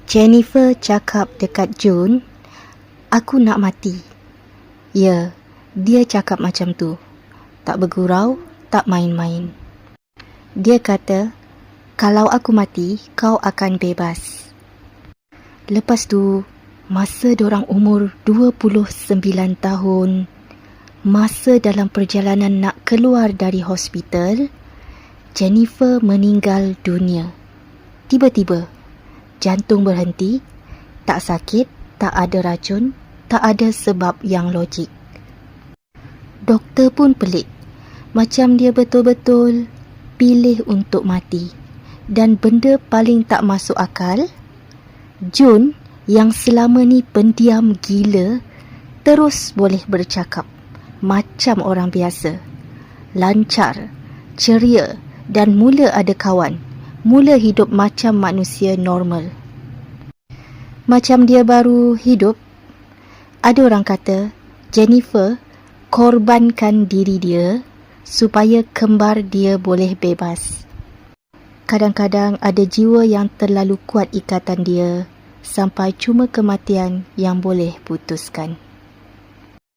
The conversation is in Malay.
Jennifer cakap dekat June, "Aku nak mati." Ya, dia cakap macam tu. Tak bergurau, tak main-main. Dia kata, "Kalau aku mati, kau akan bebas." Lepas tu, masa dorang umur 29 tahun, masa dalam perjalanan nak keluar dari hospital, Jennifer meninggal dunia. Tiba-tiba, jantung berhenti, tak sakit, tak ada racun, tak ada sebab yang logik. Doktor pun pelik, macam dia betul-betul pilih untuk mati. Dan benda paling tak masuk akal, June yang selama ni pendiam gila, terus boleh bercakap macam orang biasa. Lancar, ceria dan mula ada kawan. Mula hidup macam manusia normal. Macam dia baru hidup. Ada orang kata Jennifer korbankan diri dia supaya kembar dia boleh bebas. Kadang-kadang ada jiwa yang terlalu kuat ikatan dia sampai cuma kematian yang boleh putuskan.